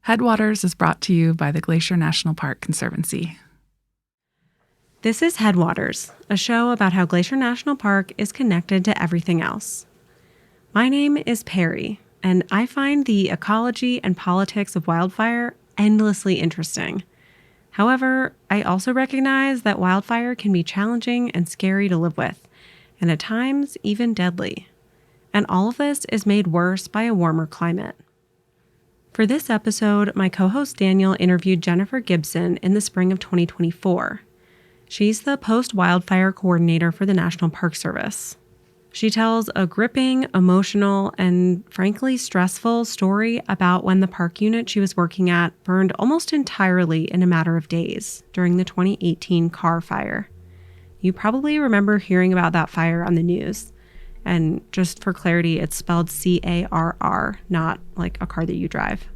Headwaters is brought to you by the Glacier National Park Conservancy. This is Headwaters, a show about how Glacier National Park is connected to everything else. My name is Peri, and I find the ecology and politics of wildfire endlessly interesting. However, I also recognize that wildfire can be challenging and scary to live with, and at times even deadly. And all of this is made worse by a warmer climate. For this episode, my co-host Daniel interviewed Jennifer Gibson in the spring of 2024. She's the post-wildfire coordinator for the National Park Service. She tells a gripping, emotional, and frankly stressful story about when the park unit she was working at burned almost entirely in a matter of days during the 2018 Carr fire. You probably remember hearing about that fire on the news. And just for clarity, it's spelled C-A-R-R, not like a car that you drive.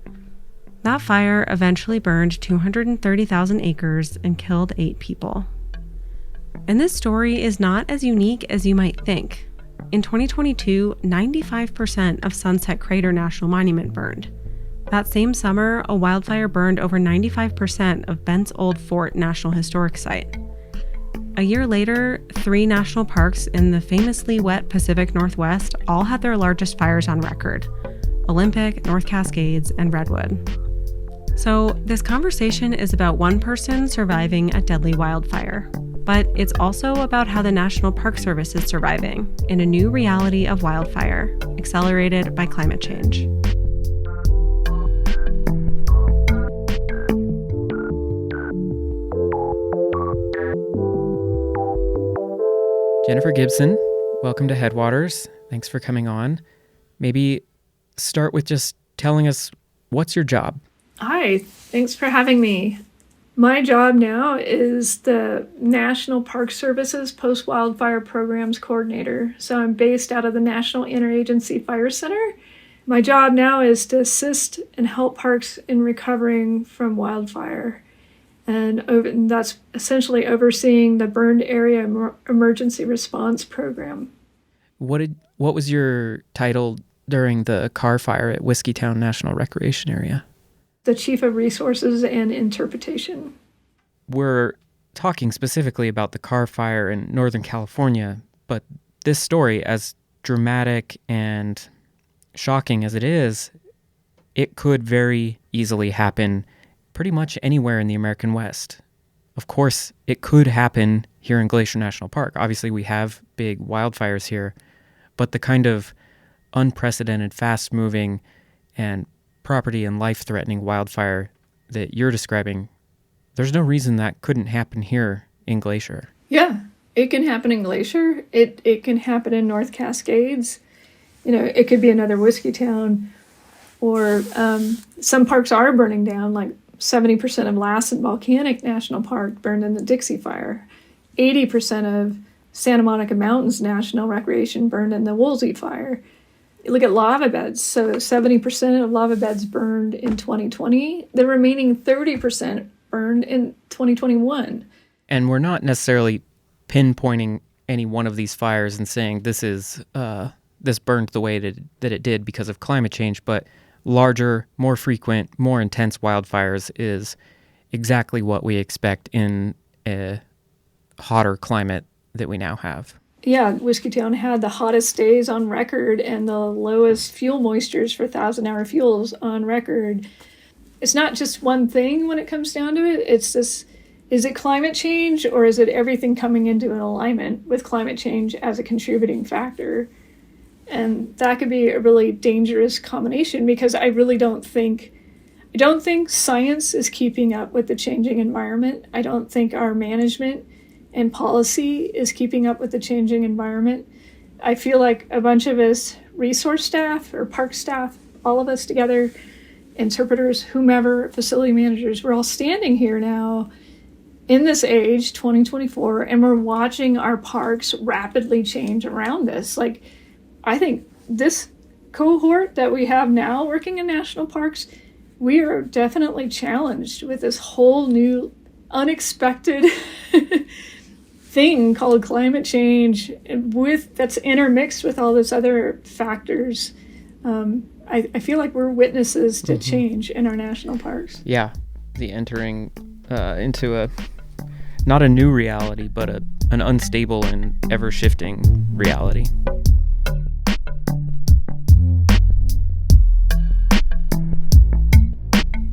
That fire eventually burned 230,000 acres and killed 8 people. And this story is not as unique as you might think. In 2022, 95% of Sunset Crater National Monument burned. That same summer, a wildfire burned over 95% of Bent's Old Fort National Historic Site. A year later, 3 national parks in the famously wet Pacific Northwest all had their largest fires on record: Olympic, North Cascades, and Redwood. So this conversation is about one person surviving a deadly wildfire, but it's also about how the National Park Service is surviving in a new reality of wildfire, accelerated by climate change. Jennifer Gibson, welcome to Headwaters. Thanks for coming on. Maybe start with just telling us, what's your job? Hi, thanks for having me. My job now is the National Park Service's Post-Wildfire Programs Coordinator. So I'm based out of the National Interagency Fire Center. My job now is to assist and help parks in recovering from wildfire. And that's essentially overseeing the burned area emergency response program. What was your title during the Carr fire at Whiskeytown National Recreation Area? The Chief of Resources and Interpretation. We're talking specifically about the Carr fire in Northern California, but this story, as dramatic and shocking as it is, it could very easily happen pretty much anywhere in the American West. Of course, it could happen here in Glacier National Park. Obviously, we have big wildfires here, but the kind of unprecedented, fast-moving, and property and life-threatening wildfire that you're describing, there's no reason that couldn't happen here in Glacier. Yeah, it can happen in Glacier. It can happen in North Cascades. It could be another Whiskeytown, or some parks are burning down, like 70% of Lacy Volcanic National Park burned in the Dixie Fire. 80% of Santa Monica Mountains National Recreation burned in the Woolsey Fire. You look at lava beds. So 70% of lava beds burned in 2020. The remaining 30% burned in 2021. And we're not necessarily pinpointing any one of these fires and saying this burned the way that it did because of climate change, but larger, more frequent, more intense wildfires is exactly what we expect in a hotter climate that we now have. Yeah, Whiskeytown had the hottest days on record and the lowest fuel moistures for 1,000-hour fuels on record. It's not just one thing when it comes down to it. It's this, is it climate change, or is it everything coming into an alignment with climate change as a contributing factor? And that could be a really dangerous combination, because I don't think science is keeping up with the changing environment. I don't think our management and policy is keeping up with the changing environment. I feel like a bunch of us resource staff or park staff, all of us together, interpreters, whomever, facility managers, we're all standing here now in this age, 2024, and we're watching our parks rapidly change around us. Like, I think this cohort that we have now working in national parks, we are definitely challenged with this whole new unexpected thing called climate change, that's intermixed with all those other factors. I feel like we're witnesses to change in our national parks. Yeah, the entering into not a new reality, but an unstable and ever-shifting reality.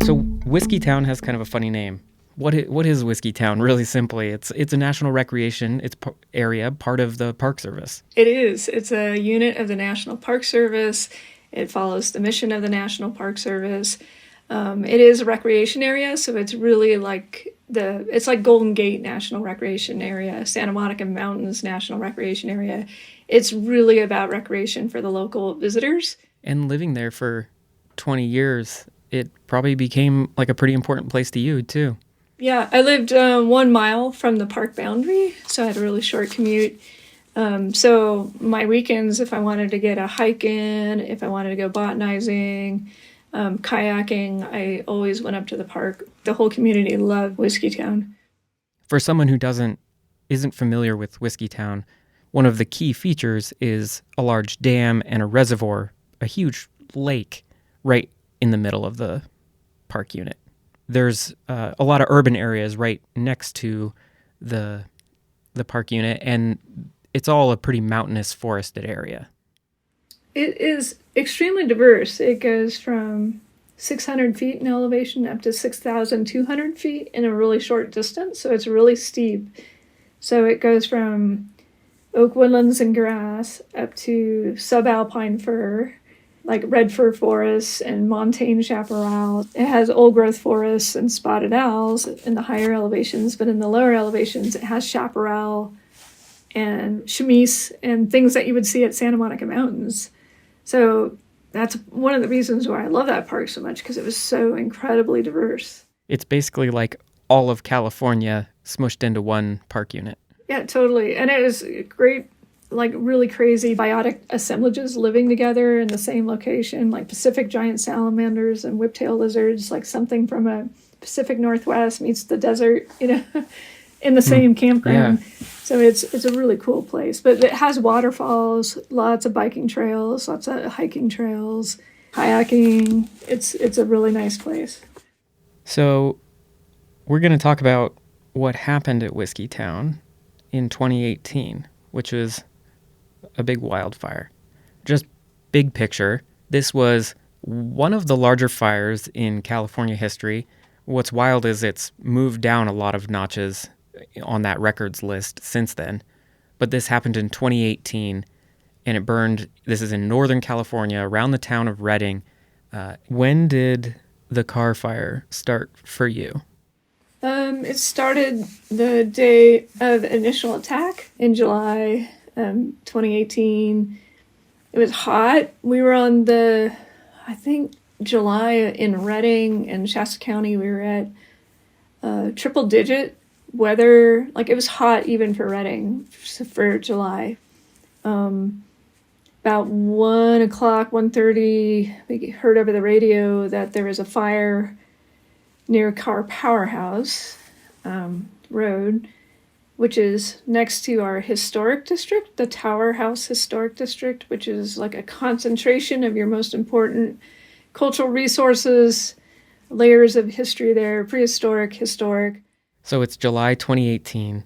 So Whiskey Town has kind of a funny name. What is Whiskey Town? Really simply, it's a national recreation area, part of the Park Service. It is. It's a unit of the National Park Service. It follows the mission of the National Park Service. It is a recreation area, so it's really like it's like Golden Gate National Recreation Area, Santa Monica Mountains National Recreation Area. It's really about recreation for the local visitors. And living there for 20 years, it probably became like a pretty important place to you, too. Yeah, I lived 1 mile from the park boundary, so I had a really short commute. So my weekends, if I wanted to get a hike in, if I wanted to go botanizing, kayaking, I always went up to the park. The whole community loved Whiskey Town. For someone who isn't familiar with Whiskey Town, one of the key features is a large dam and a reservoir, a huge lake right in the middle of the park unit. There's a lot of urban areas right next to the park unit, and it's all a pretty mountainous, forested area. It is extremely diverse. It goes from 600 feet in elevation up to 6,200 feet in a really short distance, so it's really steep. So it goes from oak woodlands and grass up to subalpine fir, like red fir forests and montane chaparral. It has old-growth forests and spotted owls in the higher elevations, but in the lower elevations, it has chaparral and chamise and things that you would see at Santa Monica Mountains. So that's one of the reasons why I love that park so much, because it was so incredibly diverse. It's basically like all of California smushed into one park unit. Yeah, totally. And it was great, like really crazy biotic assemblages living together in the same location, like Pacific giant salamanders and whiptail lizards, like something from a Pacific Northwest meets the desert, in the same campground. Yeah. So it's a really cool place. But it has waterfalls, lots of biking trails, lots of hiking trails, kayaking. It's a really nice place. So we're going to talk about what happened at Whiskey Town in 2018, which was a big wildfire. Just big picture, this was one of the larger fires in California history. What's wild is it's moved down a lot of notches on that records list since then. But this happened in 2018, and it burned, this is in Northern California, around the town of Redding. When did the Carr fire start for you? It started the day of initial attack in July 2018. It was hot. We were on July in Redding and Shasta County. We were at triple digit weather. Like it was hot even for Redding for July. About 1 o'clock, 1:30, we heard over the radio that there was a fire near Carr Powerhouse Road, which is next to our historic district, the Tower House Historic District, which is like a concentration of your most important cultural resources, layers of history there, prehistoric, historic. So it's July 2018.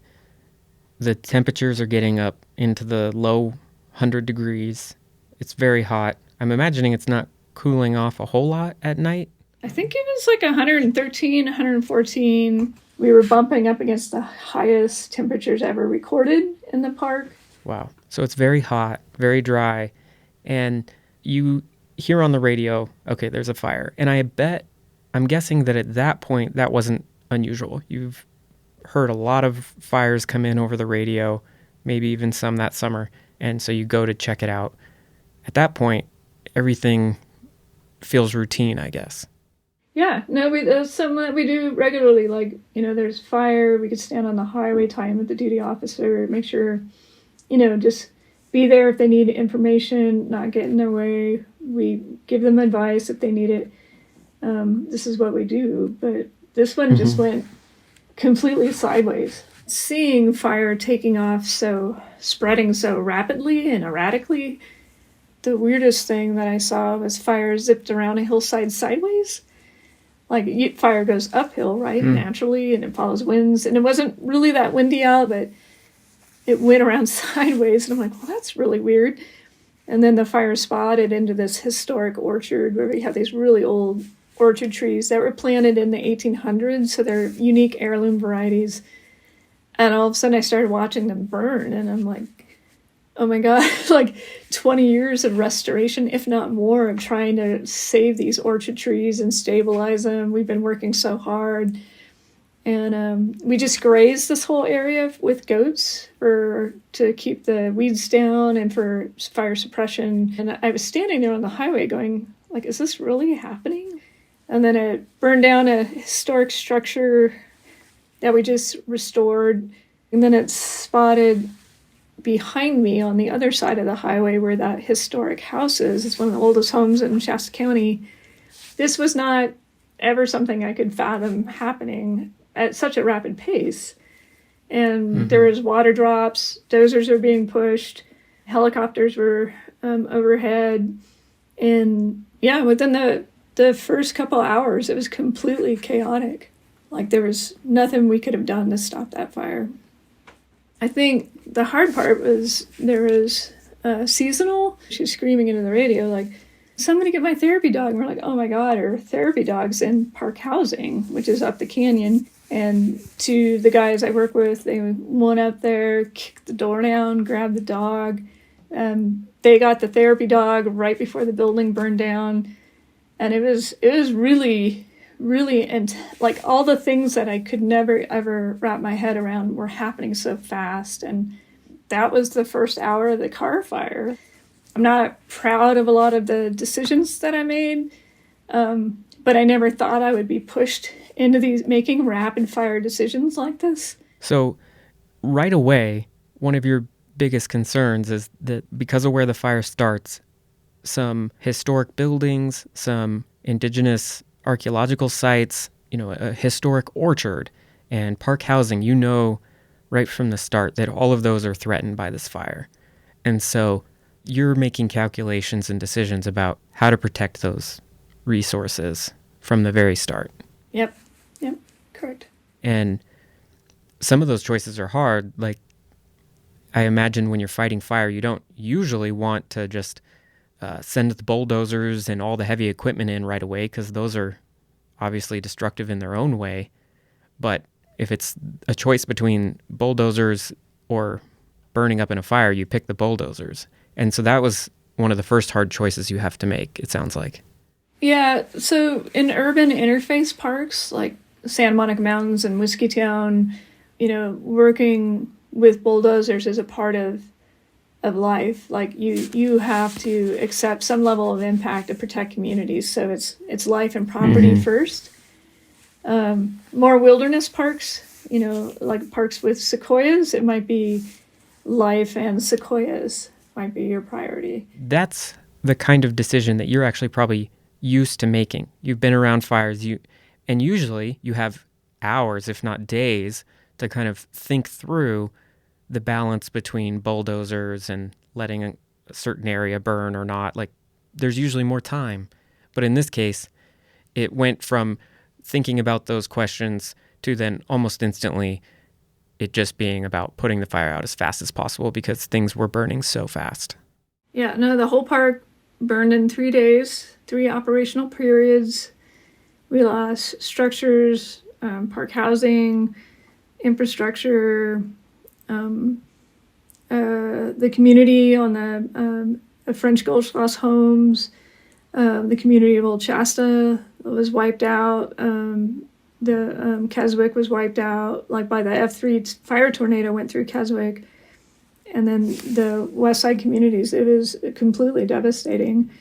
The temperatures are getting up into the low 100 degrees. It's very hot. I'm imagining it's not cooling off a whole lot at night. I think it was like 113, 114. We were bumping up against the highest temperatures ever recorded in the park. Wow. So it's very hot, very dry. And you hear on the radio, okay, there's a fire. And I'm guessing that at that point, that wasn't unusual. You've heard a lot of fires come in over the radio, maybe even some that summer. And so you go to check it out. At that point, everything feels routine, I guess. Yeah, no, that's something that we do regularly. Like, there's fire, we could stand on the highway, tie in with the duty officer, make sure, just be there if they need information, not get in their way. We give them advice if they need it. This is what we do. But this one just went completely sideways. Seeing fire taking off spreading so rapidly and erratically, the weirdest thing that I saw was fire zipped around a hillside sideways. Like fire goes uphill, right, naturally, and it follows winds. And it wasn't really that windy out, but it went around sideways. And I'm like, well, that's really weird. And then the fire spotted into this historic orchard where we have these really old orchard trees that were planted in the 1800s. So they're unique heirloom varieties. And all of a sudden I started watching them burn. And I'm like, oh my God, like 20 years of restoration, if not more, of trying to save these orchard trees and stabilize them. We've been working so hard. And we just grazed this whole area with goats to keep the weeds down and for fire suppression. And I was standing there on the highway going, like, is this really happening? And then it burned down a historic structure that we just restored. And then it spotted behind me on the other side of the highway where that historic house is. It's one of the oldest homes in Shasta County. This was not ever something I could fathom happening at such a rapid pace. And there was water drops, dozers are being pushed, helicopters were overhead. And yeah, within the first couple hours, it was completely chaotic. Like there was nothing we could have done to stop that fire. I think the hard part was there was seasonal. She was screaming into the radio like, somebody get my therapy dog. And we're like, oh my God, our therapy dog's in park housing, which is up the canyon. And to the guys I work with, they went up there, kicked the door down, grabbed the dog. They got the therapy dog right before the building burned down. And it was really, and like all the things that I could never ever wrap my head around were happening so fast. And that was the first hour of the Carr fire. I'm not proud of a lot of the decisions that I made, but I never thought I would be pushed into these making rapid fire decisions like this. So right away, one of your biggest concerns is that because of where the fire starts, some historic buildings, some indigenous archaeological sites, a historic orchard and park housing, right from the start that all of those are threatened by this fire. And so you're making calculations and decisions about how to protect those resources from the very start. Yep, correct. And some of those choices are hard. Like, I imagine when you're fighting fire, you don't usually want to just send the bulldozers and all the heavy equipment in right away because those are obviously destructive in their own way. But if it's a choice between bulldozers or burning up in a fire, you pick the bulldozers. And so that was one of the first hard choices you have to make, it sounds like. Yeah, so in urban interface parks like Santa Monica Mountains and Whiskeytown, working with bulldozers is a part of life. Like you have to accept some level of impact to protect communities. So it's life and property first. More wilderness parks, like parks with sequoias, it might be life and sequoias might be your priority. That's the kind of decision that you're actually probably used to making. You've been around fires, and usually you have hours, if not days, to kind of think through the balance between bulldozers and letting a certain area burn or not. Like, there's usually more time. But in this case, it went from thinking about those questions to then almost instantly it just being about putting the fire out as fast as possible because things were burning so fast. Yeah, no, the whole park burned in 3 days, 3 operational periods. We lost structures, park housing, infrastructure, the community on the French Goldschloss homes, the community of Old Shasta was wiped out. The Keswick was wiped out, like by the F3 fire tornado went through Keswick. And then the West Side communities, it was completely devastating.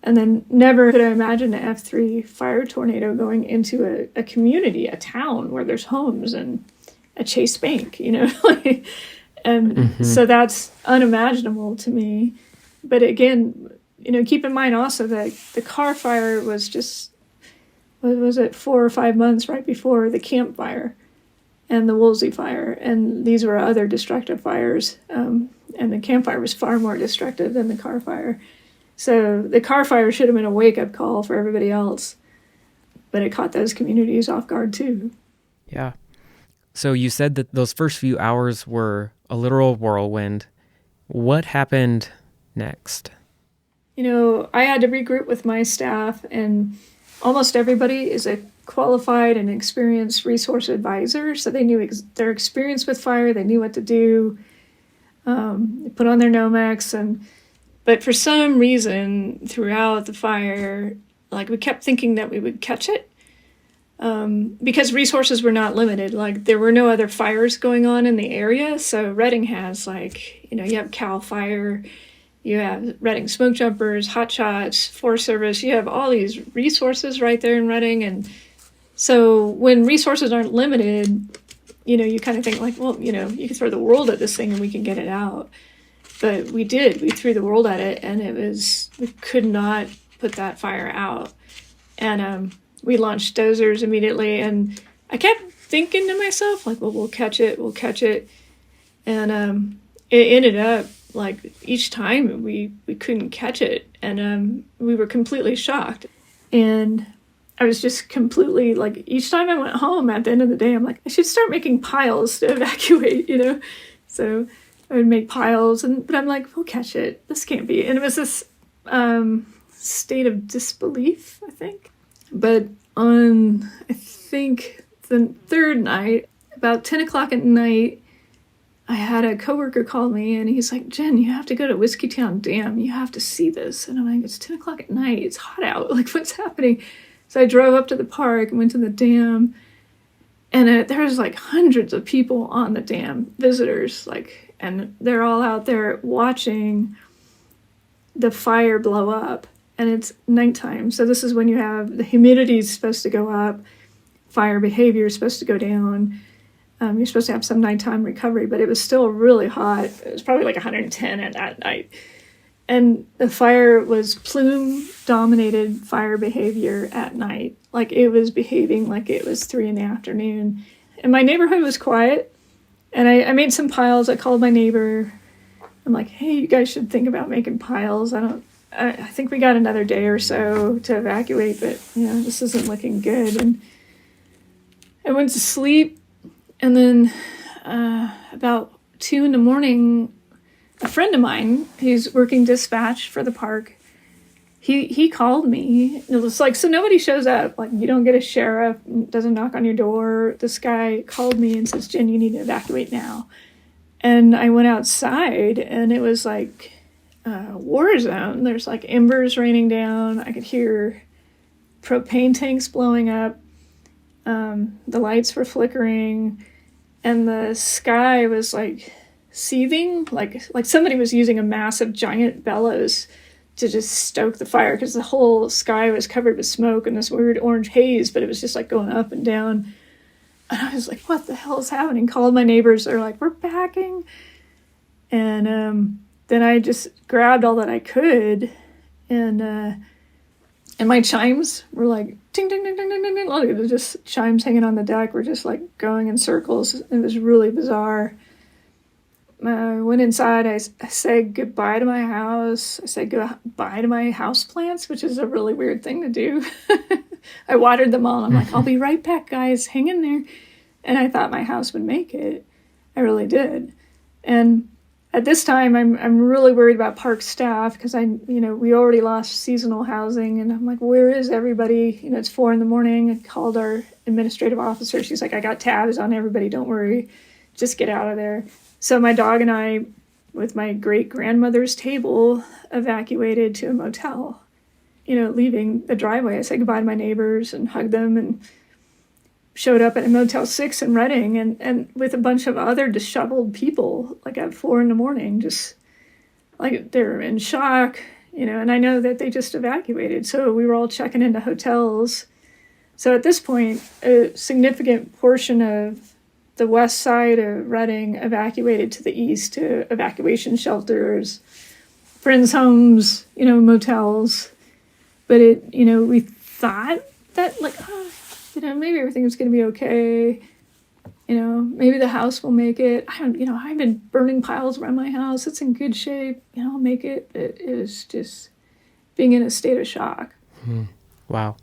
And then never could I imagine an F3 fire tornado going into a community, a town where there's homes and a Chase Bank, So that's unimaginable to me. But again, keep in mind also that the Carr fire was just, what was it, 4 or 5 months right before the Camp Fire and the Woolsey fire. And these were other destructive fires. And the Camp Fire was far more destructive than the Carr fire. So the Carr fire should have been a wake-up call for everybody else, but it caught those communities off guard too. Yeah. So you said that those first few hours were a literal whirlwind. What happened next? I had to regroup with my staff, and almost everybody is a qualified and experienced resource advisor. So they knew their experience with fire, they knew what to do. They put on their Nomex, but for some reason throughout the fire, like we kept thinking that we would catch it. Because resources were not limited. Like there were no other fires going on in the area. So Redding has you have Cal Fire, you have Redding Smoke Jumpers, Hot Shots, Forest Service. You have all these resources right there in Redding. And so when resources aren't limited, you kind of think like, well, you can throw the world at this thing and we can get it out. But we did. We threw the world at it, and we could not put that fire out. And we launched dozers immediately, and I kept thinking to myself, like, well, we'll catch it. And it ended up, like, each time we couldn't catch it, and we were completely shocked. And I was just completely, like, each time I went home at the end of the day, I'm like, I should start making piles to evacuate, So I would make piles, but I'm like, we'll catch it. This can't be. And it was this state of disbelief, I think. But on, I think, the third night, about 10 o'clock at night, I had a coworker call me, and he's like, Jen, you have to go to Whiskeytown Dam. You have to see this. And I'm like, it's 10 o'clock at night. It's hot out. Like, what's happening? So I drove up to the park and went to the dam, and there was, like, hundreds of people on the dam, visitors, and they're all out there watching the fire blow up. And it's nighttime. So this is when you have the humidity is supposed to go up, fire behavior is supposed to go down. You're supposed to have some nighttime recovery, but it was still really hot. It was probably like 110 at that night. And the fire was plume-dominated fire behavior at night. Like it was behaving like it was 3 p.m. And my neighborhood was quiet. And I made some piles. I called my neighbor. I'm like, hey, you guys should think about making piles. I think we got another day or so to evacuate, but this isn't looking good. And I went to sleep, and then about 2 a.m, a friend of mine who's working dispatch for the park, he called me. It was like, so nobody shows up. Like you don't get a sheriff, doesn't knock on your door. This guy called me and says, Jen, you need to evacuate now. And I went outside, and it was like war zone. There's like embers raining down. I could hear propane tanks blowing up. The lights were flickering, and the sky was like seething, like somebody was using a massive giant bellows to just stoke the fire, because the whole sky was covered with smoke and this weird orange haze, but it was just like going up and down. And I was like, what the hell is happening? Called my neighbors. They're like, we're packing. And then I just grabbed all that I could, and my chimes were like ting ting ting ting ting ting ting. Like, it was just chimes hanging on the deck were just like going in circles. It was really bizarre. I went inside. I said goodbye to my house. I said goodbye to my house plants, which is a really weird thing to do. I watered them all. I'm like, I'll be right back, guys. Hang in there. And I thought my house would make it. I really did. And at this time, I'm really worried about park staff, because we already lost seasonal housing, and I'm like, where is everybody? It's 4 a.m. I called our administrative officer. She's like, I got tabs on everybody. Don't worry. Just get out of there. So my dog and I, with my great-grandmother's table, evacuated to a motel. Leaving the driveway, I said goodbye to my neighbors and hugged them, and showed up at a Motel 6 in Redding, and with a bunch of other disheveled people, like at 4 a.m, just like they were in shock, and I know that they just evacuated. So we were all checking into hotels. So at this point, a significant portion of the west side of Redding evacuated to the east to evacuation shelters, friends' homes, motels. But we thought that maybe everything was going to be okay. Maybe the house will make it. I've been burning piles around my house. It's in good shape. I'll make it. It being in a state of shock. Wow.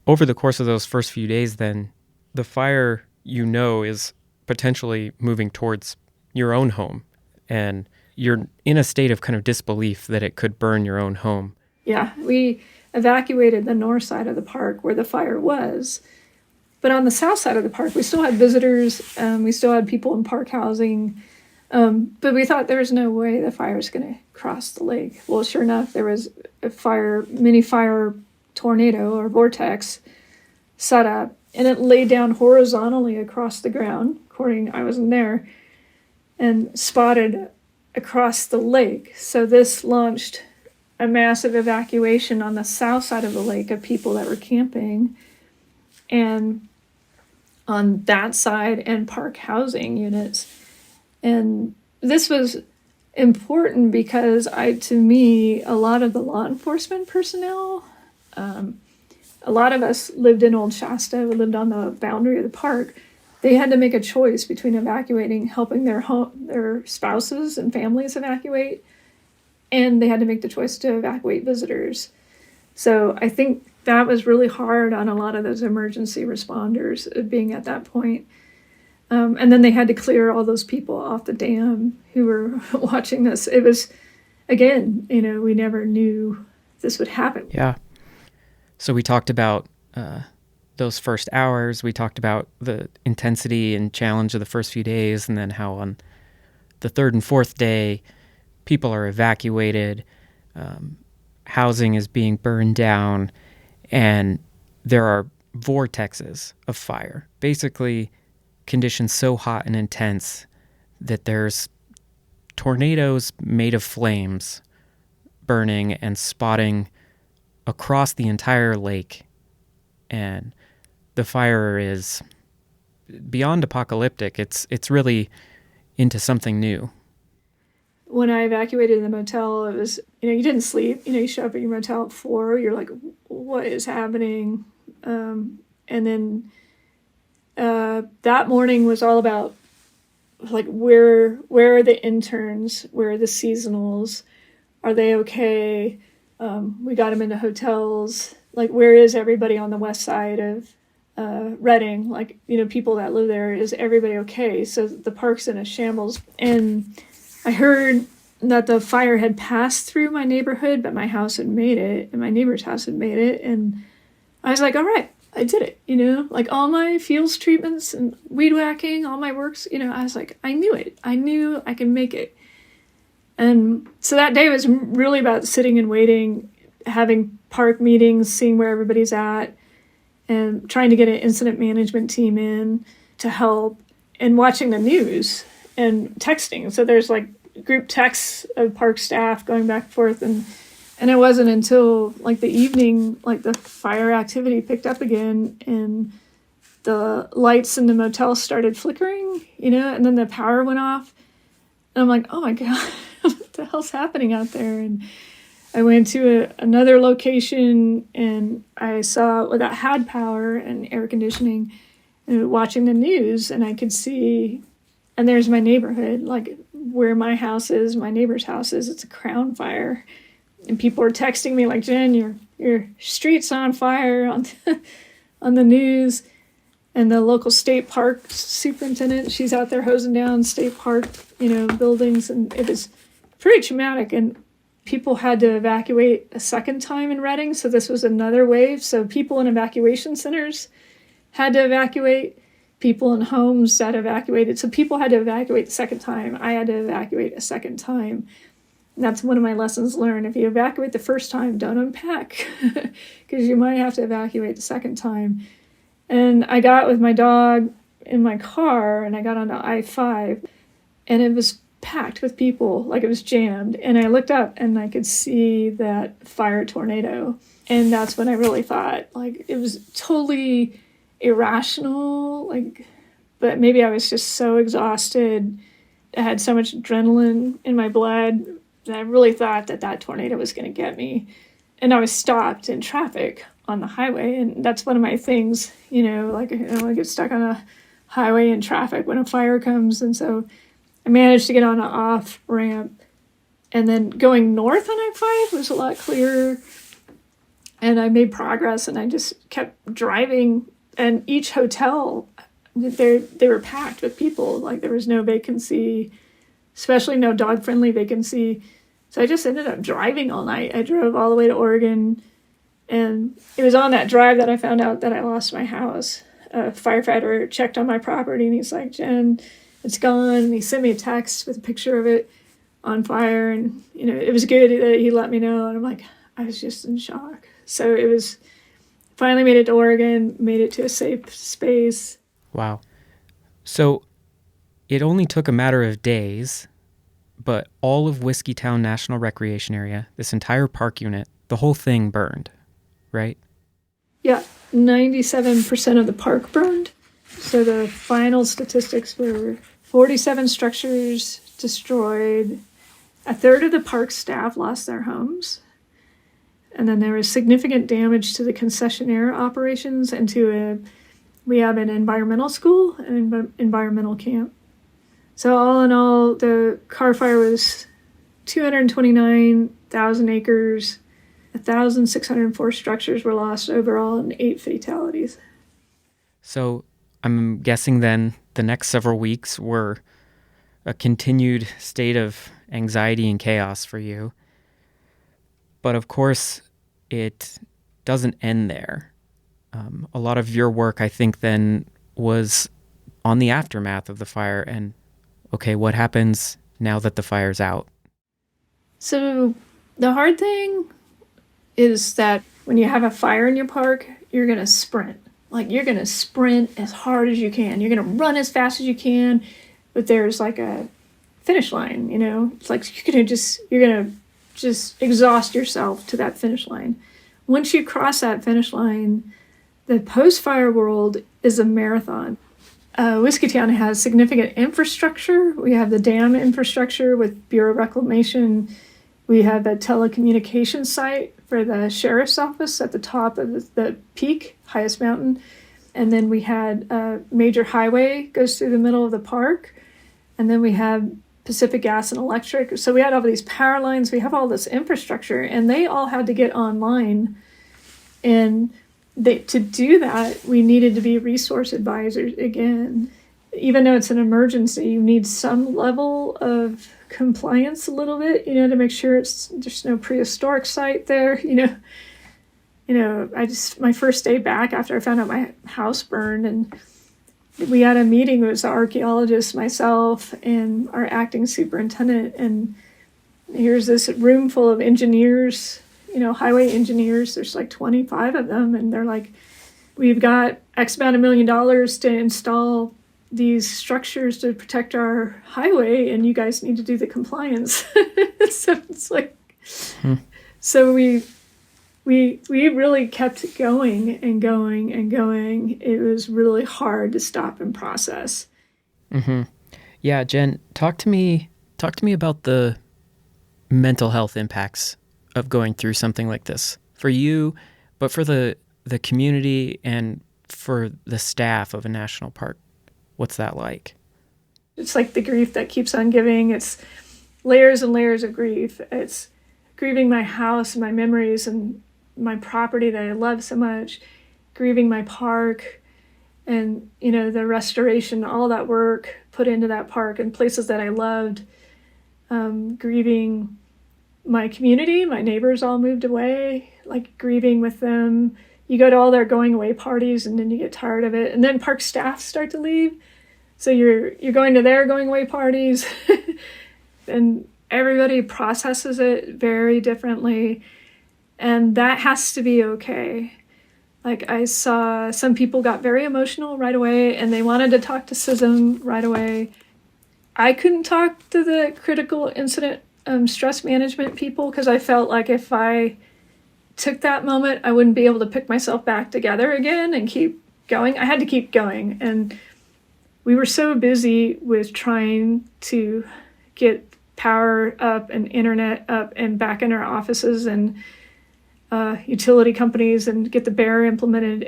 Over the course of those first few days, then, the fire, is potentially moving towards your own home, and you're in a state of kind of disbelief that it could burn your own home. Yeah, we evacuated the north side of the park where the fire was. But on the south side of the park, we still had visitors. We still had people in park housing. But we thought there was no way the fire was going to cross the lake. Well, sure enough, there was a mini fire tornado or vortex set up, and it laid down horizontally across the ground, I wasn't there, and spotted across the lake. So this launched a massive evacuation on the south side of the lake of people that were camping, and on that side, and park housing units. And this was important because to me, a lot of the law enforcement personnel, a lot of us lived in Old Shasta, we lived on the boundary of the park. They had to make a choice between evacuating, helping their spouses and families evacuate, and they had to make the choice to evacuate visitors. So I think that was really hard on a lot of those emergency responders being at that point. And then they had to clear all those people off the dam who were watching this. It was, again, we never knew this would happen. Yeah. So we talked about those first hours. We talked about the intensity and challenge of the first few days, and then how on the third and fourth day, people are evacuated, housing is being burned down, and there are vortexes of fire. Basically, conditions so hot and intense that there's tornadoes made of flames burning and spotting across the entire lake. And the fire is beyond apocalyptic. It's really into something new. When I evacuated the motel, it was, you didn't sleep. You show up at your motel at 4, you're like, what is happening? And then that morning was all about, like, where are the interns? Where are the seasonals? Are they okay? We got them into hotels. Like, where is everybody on the west side of Redding? Like, people that live there, is everybody okay? So the park's in a shambles. And I heard that the fire had passed through my neighborhood, but my house had made it, and my neighbor's house had made it. And I was like, all right, I did it, like all my fields treatments and weed whacking, all my works, I was like, I knew it. I knew I could make it. And so that day was really about sitting and waiting, having park meetings, seeing where everybody's at, and trying to get an incident management team in to help, and watching the news and texting. So there's like group texts of park staff going back and forth, and it wasn't until like the evening, like the fire activity picked up again, and the lights in the motel started flickering, and then the power went off, and I'm like, oh my God, what the hell's happening out there? And I went to another location, and I saw that had power and air conditioning, and watching the news, and I could see, and there's my neighborhood, like where my house is, my neighbor's house is, it's a crown fire. And people are texting me like, Jen, your street's on fire on the news. And the local state park superintendent, she's out there hosing down state park, buildings. And it was pretty traumatic. And people had to evacuate a second time in Redding. So this was another wave. So people in evacuation centers had to evacuate. People in homes that evacuated. So people had to evacuate the second time. I had to evacuate a second time. And that's one of my lessons learned. If you evacuate the first time, don't unpack, because you might have to evacuate the second time. And I got with my dog in my car, and I got onto I-5, and it was packed with people, like it was jammed. And I looked up, and I could see that fire tornado. And that's when I really thought, like, it was totally irrational, like, but maybe I was just so exhausted. I had so much adrenaline in my blood that I really thought that tornado was going to get me. And I was stopped in traffic on the highway, and that's one of my things, like, I get stuck on a highway in traffic when a fire comes. And so I managed to get on an off ramp, And then going north on I-5 was a lot clearer. And I made progress, and I just kept driving. And each hotel, they were packed with people. Like, there was no vacancy, especially no dog-friendly vacancy. So I just ended up driving all night. I drove all the way to Oregon. And it was on that drive that I found out that I lost my house. A firefighter checked on my property, and he's like, "Jen, it's gone." And he sent me a text with a picture of it on fire. And, it was good that he let me know. And I'm like, I was just in shock. So it was, finally made it to Oregon, made it to a safe space. Wow. So it only took a matter of days, but all of Whiskeytown National Recreation Area, this entire park unit, the whole thing burned, right? Yeah, 97% of the park burned. So the final statistics were 47 structures destroyed. A third of the park staff lost their homes. And then there was significant damage to the concessionaire operations and we have an environmental school and an environmental camp. So all in all, the Carr fire was 229,000 acres, 1,604 structures were lost overall, and 8 fatalities. So I'm guessing then the next several weeks were a continued state of anxiety and chaos for you. But of course, it doesn't end there. A lot of your work, I think, then was on the aftermath of the fire and, okay, what happens now that the fire's out? So the hard thing is that when you have a fire in your park, you're going to sprint. Like, you're going to sprint as hard as you can. You're going to run as fast as you can, but there's like a finish line, It's like you're going to just exhaust yourself to that finish line. Once you cross that finish line, the post-fire world is a marathon. Whiskeytown has significant infrastructure. We have the dam infrastructure with Bureau of Reclamation. We have a telecommunications site for the sheriff's office at the top of the peak, highest mountain. And then we had a major highway goes through the middle of the park. And then we have Pacific Gas and Electric. So we had all these power lines. We have all this infrastructure, and they all had to get online. And to do that, we needed to be resource advisors again. Even though it's an emergency, you need some level of compliance a little bit, to make sure there's no prehistoric site there, my first day back after I found out my house burned, and we had a meeting with the archaeologist, myself, and our acting superintendent, and here's this room full of engineers, highway engineers. There's like 25 of them, and they're like, we've got X amount of $1 million to install these structures to protect our highway, and you guys need to do the compliance. So it's like, So we really kept going and going and going. It was really hard to stop and process. Mm-hmm. Yeah, Jen, talk to me about the mental health impacts of going through something like this for you, but for the community and for the staff of a national park. What's that like? It's like the grief that keeps on giving. It's layers and layers of grief. It's grieving my house and my memories and my property that I love so much, grieving my park and, the restoration, all that work put into that park and places that I loved, grieving my community. My neighbors all moved away, like grieving with them. You go to all their going away parties and then you get tired of it. And then park staff start to leave. So you're going to their going away parties and everybody processes it very differently. And that has to be okay. Like, I saw some people got very emotional right away and they wanted to talk to SISM right away. I couldn't talk to the critical incident stress management people because I felt like if I took that moment, I wouldn't be able to pick myself back together again and keep going. I had to keep going. And we were so busy with trying to get power up and internet up and back in our offices and utility companies and get the bear implemented.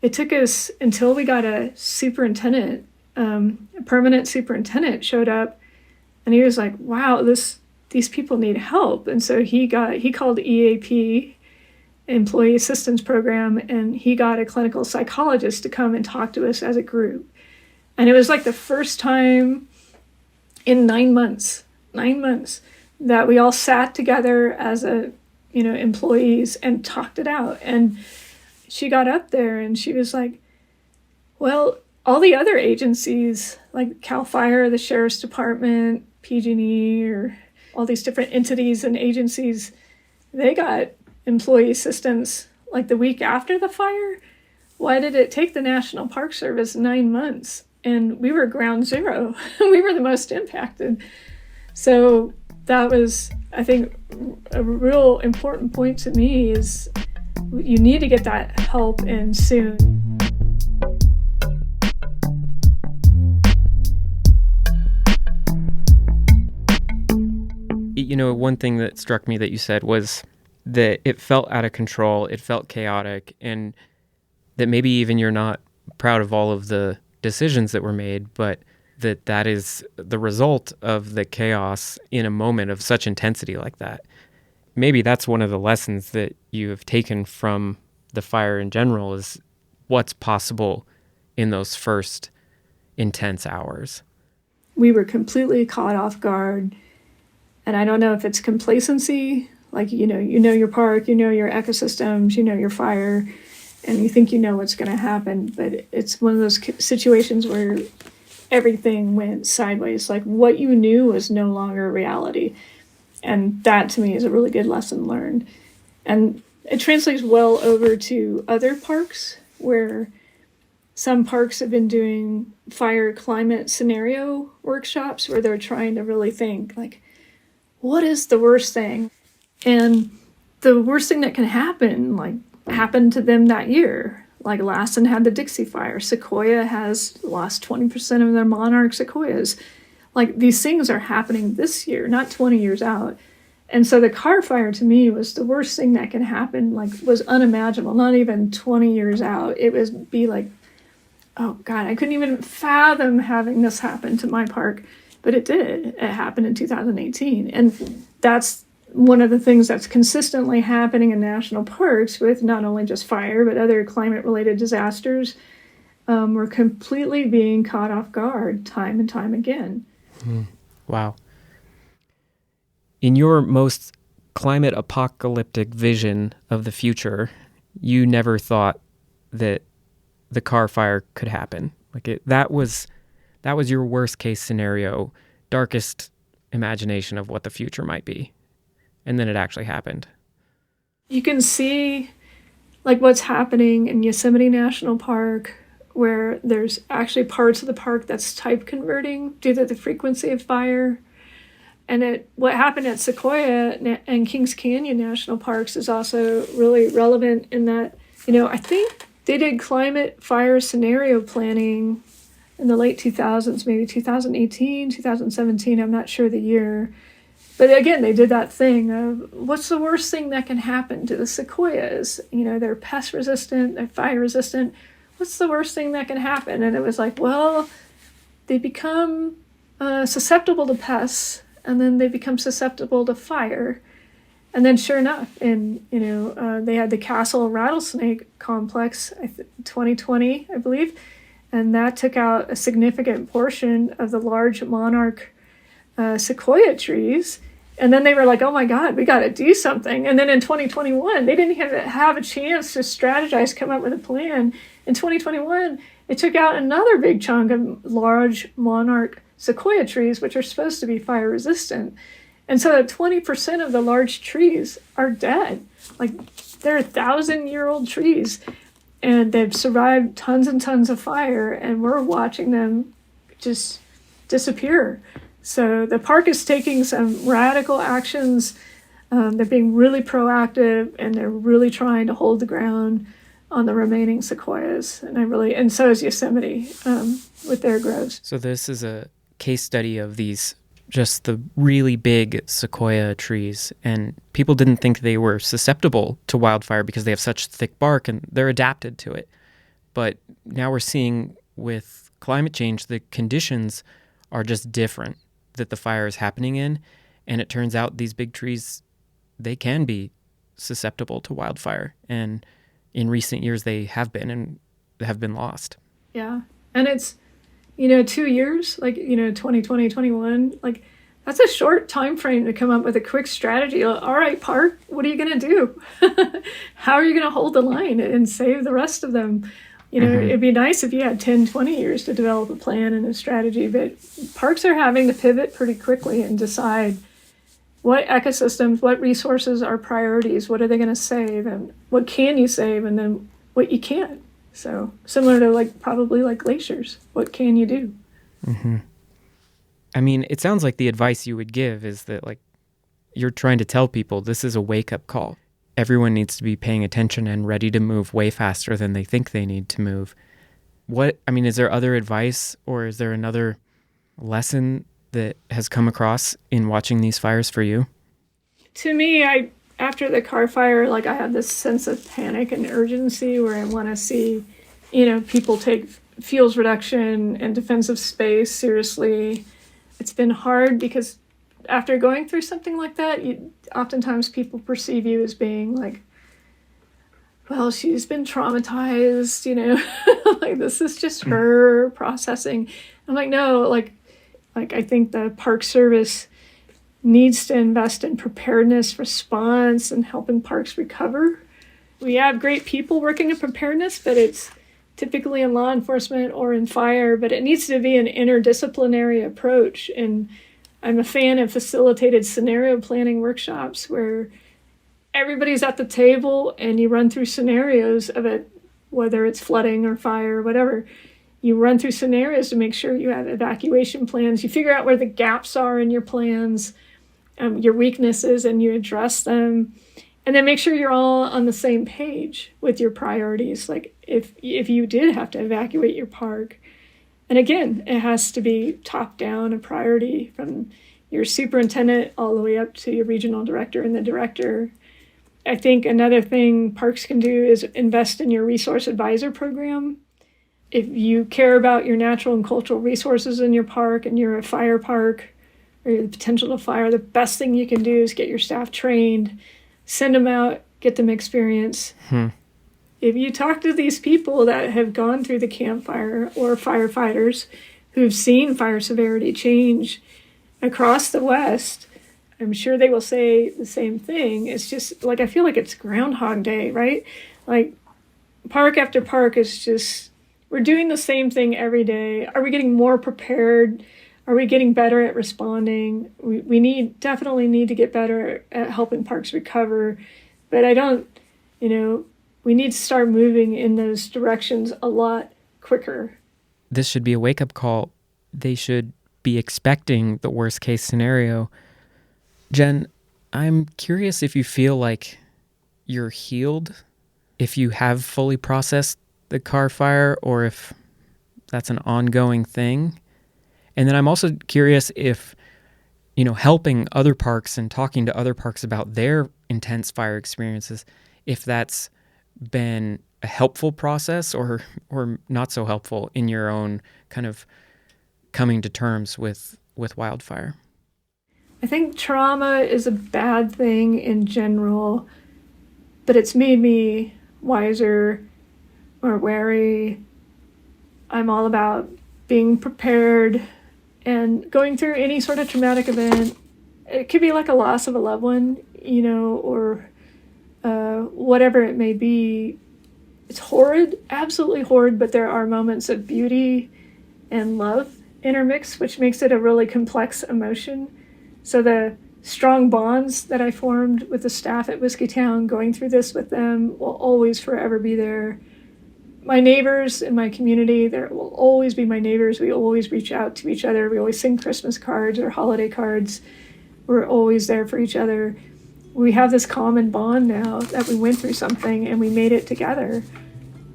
It took us until we got a superintendent, a permanent superintendent showed up, and he was like, wow, this these people need help. And so he called EAP, Employee Assistance Program, and he got a clinical psychologist to come and talk to us as a group. And it was like the first time in 9 months, that we all sat together as employees and talked it out. And she got up there and she was like, well, all the other agencies like CAL FIRE, the Sheriff's Department, PG&E, or all these different entities and agencies, they got employee assistance like the week after the fire. Why did it take the National Park Service 9 months? And we were ground zero. We were the most impacted. So that was, I think, a real important point to me is you need to get that help in soon. You know, one thing that struck me that you said was that it felt out of control, it felt chaotic, and that maybe even you're not proud of all of the decisions that were made, but that is the result of the chaos in a moment of such intensity like that. Maybe that's one of the lessons that you have taken from the fire in general is what's possible in those first intense hours. We were completely caught off guard. And I don't know if it's complacency, like, you know your park, you know your ecosystems, you know your fire, and you think you know what's going to happen. But it's one of those situations where everything went sideways. Like what you knew was no longer reality. And that to me is a really good lesson learned. And it translates well over to other parks where some parks have been doing fire climate scenario workshops where they're trying to really think like, what is the worst thing? And the worst thing that can happen, like, happened to them that year. Like Lassen had the Dixie Fire. Sequoia has lost 20% of their monarch sequoias. Like, these things are happening this year, not 20 years out. And so the Carr fire to me was the worst thing that can happen, like, was unimaginable, not even 20 years out. It would be like, oh God, I couldn't even fathom having this happen to my park. But it did. It happened in 2018. And that's one of the things that's consistently happening in national parks with not only just fire, but other climate-related disasters. We're completely being caught off guard time and time again. Wow. In your most climate apocalyptic vision of the future, you never thought that the Carr fire could happen. That was your worst case scenario, darkest imagination of what the future might be. And then it actually happened. You can see like what's happening in Yosemite National Park, where there's actually parts of the park that's type converting due to the frequency of fire. And what happened at Sequoia and Kings Canyon National Parks is also really relevant in that, I think they did climate fire scenario planning in the late 2000s, maybe 2018, 2017, I'm not sure the year. But again, they did that thing of what's the worst thing that can happen to the sequoias? They're pest resistant, they're fire resistant. What's the worst thing that can happen? And it was like, well, they become susceptible to pests, and then they become susceptible to fire. And then sure enough, they had the Castle Rattlesnake Complex, 2020, I believe, and that took out a significant portion of the large monarch sequoia trees. And then they were like, oh my God, we got to do something. And then in 2021, they didn't have a chance to strategize, come up with a plan. In 2021, it took out another big chunk of large monarch sequoia trees, which are supposed to be fire resistant. And so 20% of the large trees are dead. Like, they're 1,000-year-old trees, and they've survived tons and tons of fire, and we're watching them just disappear. So the park is taking some radical actions. They're being really proactive, and they're really trying to hold the ground on the remaining sequoias. And so is Yosemite with their groves. So this is a case study of just the really big sequoia trees, and people didn't think they were susceptible to wildfire because they have such thick bark and they're adapted to it. But now we're seeing with climate change, the conditions are just different that the fire is happening in, And it turns out these big trees, they can be susceptible to wildfire. And in recent years, they have been and have been lost. Yeah. And it's, 2 years, 2020, 21, that's a short time frame to come up with a quick strategy. All right, park, what are you going to do? How are you going to hold the line and save the rest of them? It'd be nice if you had 10, 20 years to develop a plan and a strategy, but parks are having to pivot pretty quickly and decide what ecosystems, what resources are priorities, what are they going to save, and what can you save, and then what you can't. So similar to probably glaciers, what can you do? Mm-hmm. I mean, it sounds like the advice you would give is that you're trying to tell people this is a wake-up call. Everyone needs to be paying attention and ready to move way faster than they think they need to move. Is there other advice, or is there another lesson that has come across in watching these fires for you? To me, after the Carr fire, I had this sense of panic and urgency where I want to see, people take fuels reduction and defensive space seriously. It's been hard because after going through something like that, oftentimes people perceive you as being well, she's been traumatized, this is just her processing. I'm no, I think the Park Service needs to invest in preparedness, response, and helping parks recover. We have great people working in preparedness, but it's typically in law enforcement or in fire, but it needs to be an interdisciplinary approach. And I'm a fan of facilitated scenario planning workshops where everybody's at the table and you run through scenarios of it, whether it's flooding or fire or whatever. You run through scenarios to make sure you have evacuation plans. You figure out where the gaps are in your plans, your weaknesses, and you address them. And then make sure you're all on the same page with your priorities. If you did have to evacuate your park, and again, it has to be top down, a priority from your superintendent all the way up to your regional director and the director. I think another thing parks can do is invest in your resource advisor program. If you care about your natural and cultural resources in your park and you're a fire park or the potential to fire, the best thing you can do is get your staff trained, send them out, get them experience. If you talk to these people that have gone through the campfire or firefighters who've seen fire severity change across the West, I'm sure they will say the same thing. It's just I feel like it's Groundhog Day, right? Park after park is just, we're doing the same thing every day. Are we getting more prepared? Are we getting better at responding? We definitely need to get better at helping parks recover. But we need to start moving in those directions a lot quicker. This should be a wake-up call. They should be expecting the worst-case scenario. Jen, I'm curious if you feel like you're healed, if you have fully processed the Carr fire, or if that's an ongoing thing. And then I'm also curious if, helping other parks and talking to other parks about their intense fire experiences, if that's been a helpful process or not so helpful in your own kind of coming to terms with wildfire. I think trauma is a bad thing in general, but it's made me wiser, more wary. I'm all about being prepared and going through any sort of traumatic event. It could be like a loss of a loved one, or whatever it may be. It's horrid, absolutely horrid, but there are moments of beauty and love intermixed, which makes it a really complex emotion. So the strong bonds that I formed with the staff at Whiskeytown, going through this with them, will always forever be there. My neighbors in my community, there will always be my neighbors. We always reach out to each other. We always sing Christmas cards or holiday cards. We're always there for each other. We have this common bond now that we went through something and we made it together.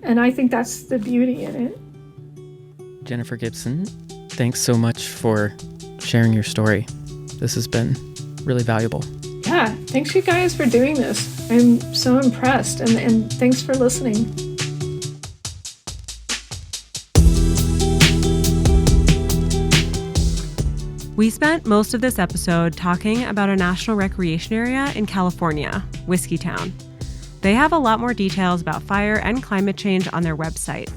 And I think that's the beauty in it. Jennifer Gibson, thanks so much for sharing your story. This has been really valuable. Yeah, thanks you guys for doing this. I'm so impressed, and thanks for listening. We spent most of this episode talking about a national recreation area in California, Whiskeytown. They have a lot more details about fire and climate change on their website,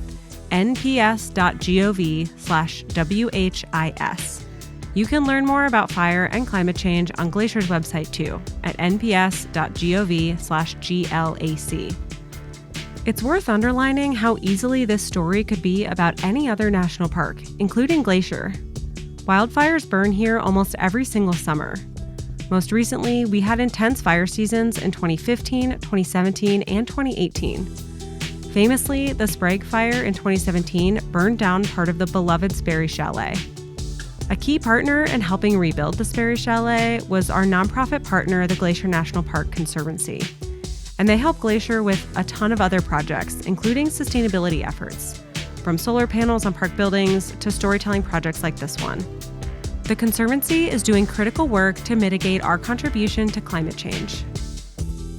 nps.gov/WHIS. You can learn more about fire and climate change on Glacier's website too, at nps.gov/GLAC. It's worth underlining how easily this story could be about any other national park, including Glacier. Wildfires burn here almost every single summer. Most recently, we had intense fire seasons in 2015, 2017, and 2018. Famously, the Sprague Fire in 2017 burned down part of the beloved Sperry Chalet. A key partner in helping rebuild the Sperry Chalet was our nonprofit partner, the Glacier National Park Conservancy. And they help Glacier with a ton of other projects, including sustainability efforts, from solar panels on park buildings to storytelling projects like this one. The Conservancy is doing critical work to mitigate our contribution to climate change.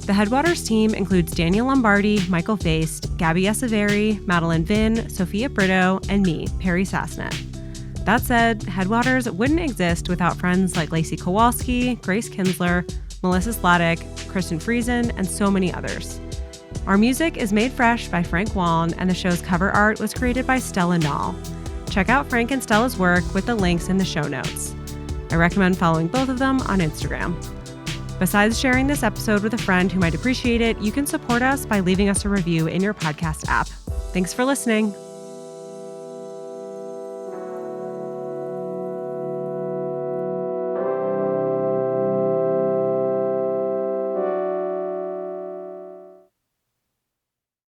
The Headwaters team includes Daniel Lombardi, Michael Feist, Gaby Eseverri, Madeline Vinh, Sophia Brito, and me, Peri Sasnett. That said, Headwaters wouldn't exist without friends like Lacy Kowalski, Grace Kinsler, Melissa Sladek, Kristen Friesen, and so many others. Our music is made fresh by Frank Wallen, and the show's cover art was created by Stella Nall. Check out Frank and Stella's work with the links in the show notes. I recommend following both of them on Instagram. Besides sharing this episode with a friend who might appreciate it, you can support us by leaving us a review in your podcast app. Thanks for listening.